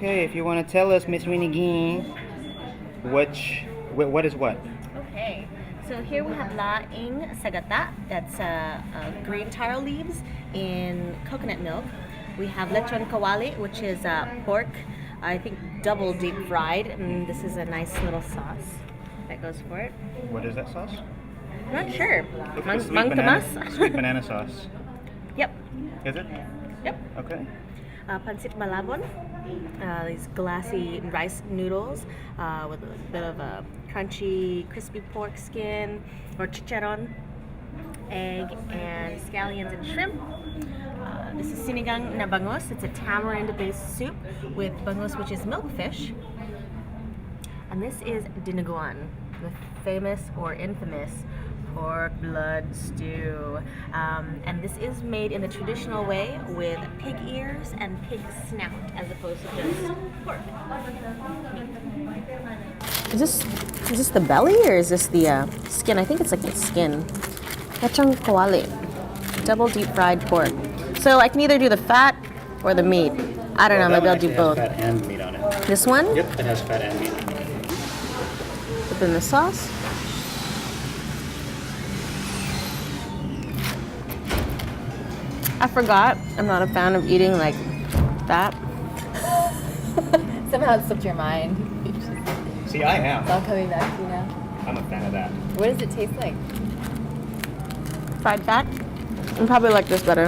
Okay, if you want to tell us, Miss Renigen, what is what? Okay, so here we have Laing Sagata. That's green taro leaves in coconut milk. We have Lechhon Kawale, which is pork, I think double deep fried. And this is a nice little sauce that goes for it. What is that sauce? I'm not sure. Looks like sweet banana sauce. Yep. Is it? Yep. Okay. Pancit Malabon, these glassy rice noodles with a bit of a crunchy, crispy pork skin or chicharron, egg, and scallions and shrimp. This is Sinigang na bangus. It's a tamarind-based soup with bangus, which is milkfish. And this is dinuguan, the famous or infamous pork blood stew. And this is made in the traditional way with pig ears and pig snout as opposed to just pork. Is this the belly or is this the skin? I think it's like the skin. Lechhon Kawale, double deep fried pork. So I can either do the fat or the meat. I don't know, maybe I'll do both. Fat and meat on it. This one? Yep, it has fat and meat. Put in the sauce. I forgot. I'm not a fan of eating like that. Somehow it slipped your mind. See, I am. It's all coming back to you now. I'm a fan of that. What does it taste like? Fried fat. I probably like this better.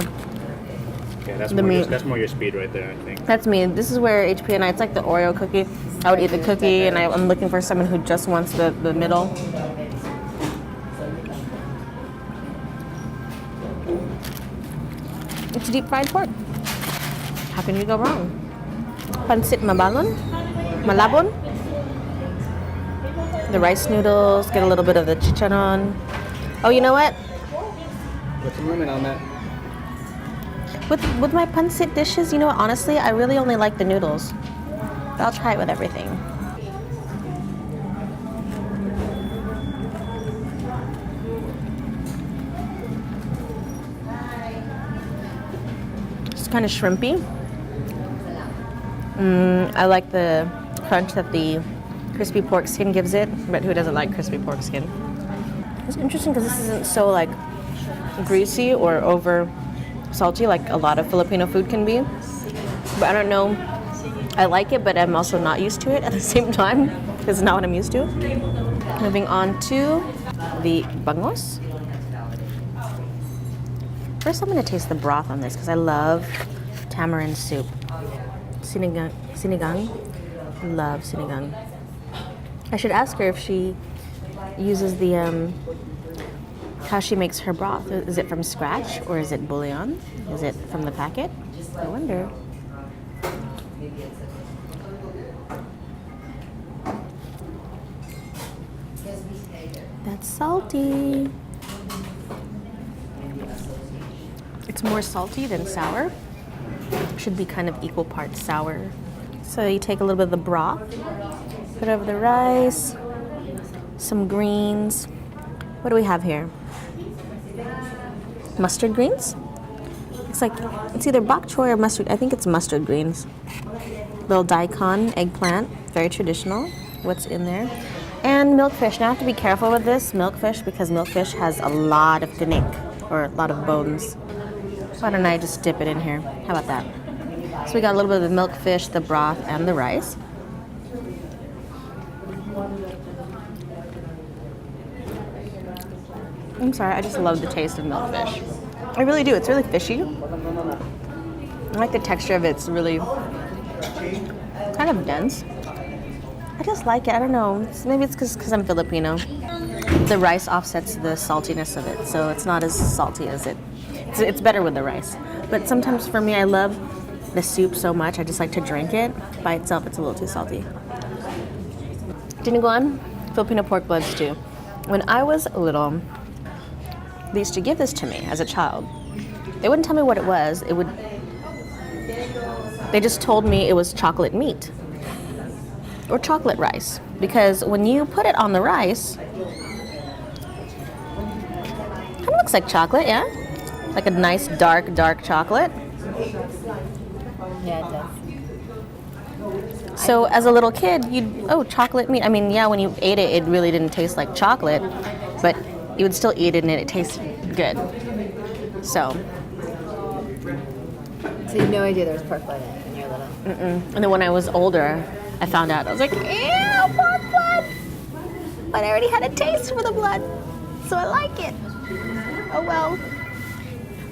Yeah, that's The more meat. that's more your speed right there, I think. That's me. This is where HP and I, it's like the Oreo cookie. I would eat the cookie and I'm looking for someone who just wants the middle. It's deep fried pork. How can you go wrong? Pancit Malabon. The rice noodles, get a little bit of the chicharron. Oh, you know what? Put some lemon on that. With my pancit dishes, you know what? Honestly, I really only like the noodles. But I'll try it with everything. It's kind of shrimpy. I like the crunch that the crispy pork skin gives it, but who doesn't like crispy pork skin? It's interesting because this isn't so like greasy or over salty like a lot of Filipino food can be. But I don't know. I like it, but I'm also not used to it at the same time because it's not what I'm used to. Moving on to the bangus. First, I'm going to taste the broth on this because I love tamarind soup. Sinigang. Love sinigang. I should ask her if she uses the how she makes her broth. Is it from scratch or is it bouillon? Is it from the packet? I wonder. That's salty. It's more salty than sour. Should be kind of equal parts sour. So you take a little bit of the broth, put over the rice, some greens. What do we have here? Mustard greens? Looks like it's either bok choy or mustard. I think it's mustard greens. Little daikon, eggplant, very traditional. What's in there? And milkfish. Now I have to be careful with this milkfish because milkfish has a lot of tinik, or a lot of bones. Why don't I just dip it in here? How about that? So we got a little bit of the milkfish, the broth, and the rice. I'm sorry, I just love the taste of milkfish. I really do. It's really fishy. I like the texture of it. It's really kind of dense. I just like it. I don't know. Maybe it's because I'm Filipino. The rice offsets the saltiness of it, so it's not as salty as it. It's better with the rice. But sometimes for me, I love the soup so much, I just like to drink it. By itself, it's a little too salty. Dinuguan, Filipino pork blood stew. When I was little, they used to give this to me as a child. They wouldn't tell me what it was. They just told me it was chocolate meat or chocolate rice. Because when you put it on the rice, kind of looks like chocolate, yeah? Like a nice dark chocolate. Yeah, it does. So as a little kid, chocolate meat. I mean, yeah, when you ate it, it really didn't taste like chocolate, but you would still eat it and it tasted good. So you had no idea there was pork blood in it when you were little? And then when I was older, I found out. I was like, ew, pork blood! But I already had a taste for the blood, so I like it. Oh well.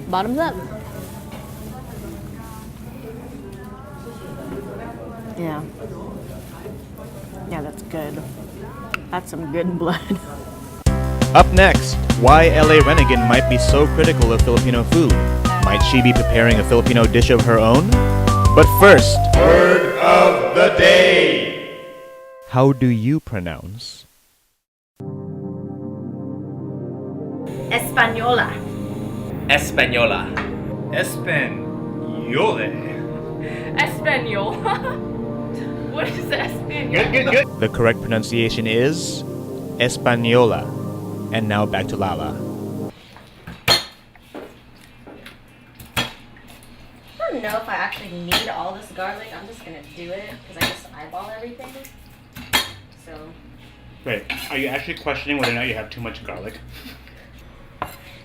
Bottoms up. Yeah. Yeah, that's good. That's some good blood. Up next, why LA Renigen might be so critical of Filipino food. Might she be preparing a Filipino dish of her own? But first, word of the day. How do you pronounce? Española. Española. Españole. Espanol. What is Espanol? Good. The correct pronunciation is Española. And now back to Lala. I don't know if I actually need all this garlic. I'm just gonna do it because I just eyeball everything. So. Wait, are you actually questioning whether or not you have too much garlic?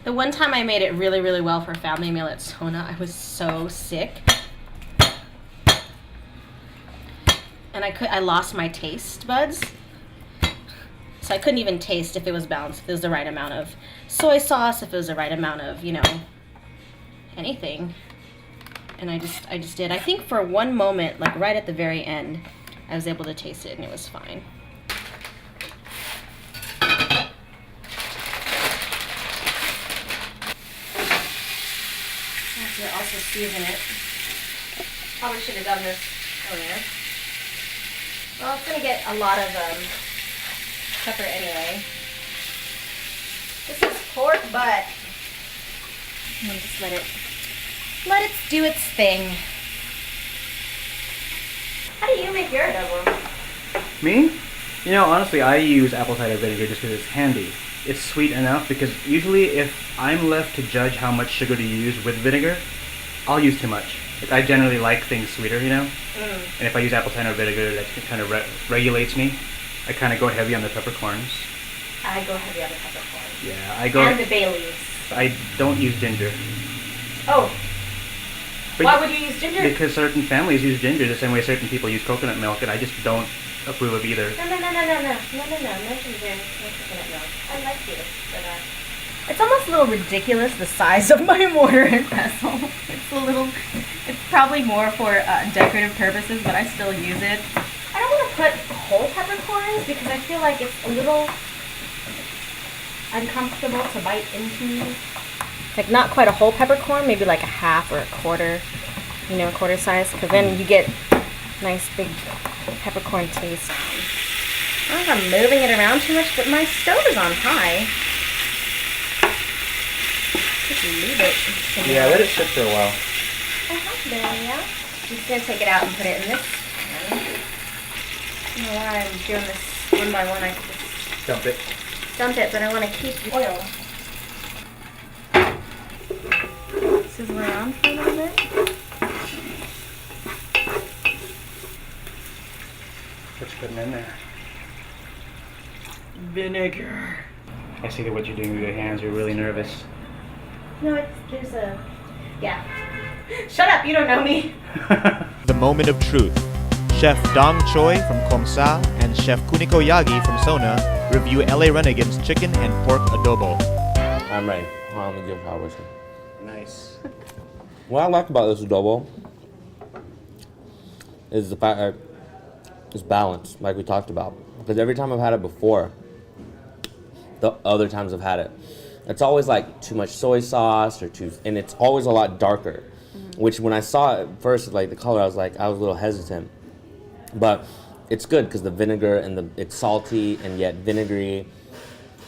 The one time I made it really, really well for a family meal at Sona, I was so sick. And I lost my taste buds. So I couldn't even taste if it was balanced, if it was the right amount of soy sauce, if it was the right amount of, anything. And I just did. I think for one moment, like right at the very end, I was able to taste it and it was fine. I have to also season it. Probably should have done this earlier. Well, it's gonna get a lot of pepper anyway. This is pork butt. And just let it do its thing. How do you make your adobo? Me? Honestly, I use apple cider vinegar just because it's handy. It's sweet enough because usually if I'm left to judge how much sugar to use with vinegar, I'll use too much. I generally like things sweeter, And if I use apple cider vinegar, that kind of regulates me. I kind of go heavy on the peppercorns. I go heavy on the peppercorn. Yeah, And the bay leaves. I don't use ginger. Oh. But why would you use ginger? Because certain families use ginger the same way certain people use coconut milk, and I just don't approve of either. No ginger. No coconut milk. I like you for that. It's almost a little ridiculous, the size of my mortar and pestle. It's probably more for decorative purposes, but I still use it. I don't want to put whole peppercorns because I feel like it's a little uncomfortable to bite into. Like not quite a whole peppercorn, maybe like a half or a quarter, a quarter size, because then you get nice big peppercorn taste. I don't know if I'm moving it around too much, but my stove is on high. Just leave it. Yeah, let it sit for a while. I have been, yeah. I'm just going to take it out and put it in this pan. I don't know why I'm doing this one by one. I could just Dump it. dump it, but I want to keep the oil. Sizzle around for a little bit. What you putting in there? Vinegar. I see that what you're doing with your hands. You're really nervous. No, there's a... Yeah. Shut up, you don't know me. The moment of truth. Chef Dong Choi from Comcast and Chef Kuniko Yagi from Sona review LA Renigen's chicken and pork adobo. I'm ready. Let me give it a try. Nice. What I like about this adobo is the fact that it's balanced, like we talked about. Because every time I've had it before, the other times I've had it, it's always like too much soy sauce and it's always a lot darker. Which when I saw it first, like the color, I was a little hesitant. But it's good because the vinegar and it's salty and yet vinegary,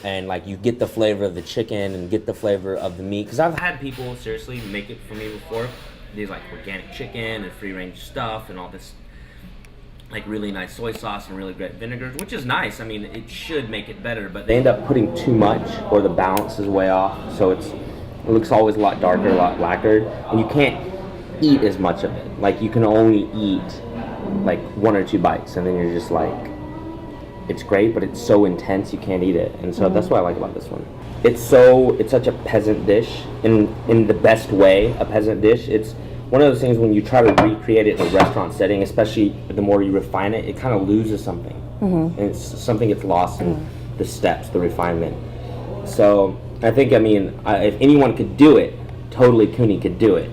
and like you get the flavor of the chicken and get the flavor of the meat. Because I've had people seriously make it for me before. These like organic chicken and free range stuff and all this like really nice soy sauce and really great vinegars, which is nice. I mean, it should make it better, but they end up putting too much or the balance is way off. So it looks always a lot darker, a lot lacquered, and you can't eat as much of it. Like you can only eat like 1 or 2 bites, and then you're just like, it's great, but it's so intense you can't eat it. And so that's what I like about this one. It's such a peasant dish in the best way, a peasant dish. It's one of those things when you try to recreate it in a restaurant setting, especially the more you refine it, it kind of loses something. And it's something gets lost in the steps, the refinement. So I think, if anyone could do it, totally Cooney could do it.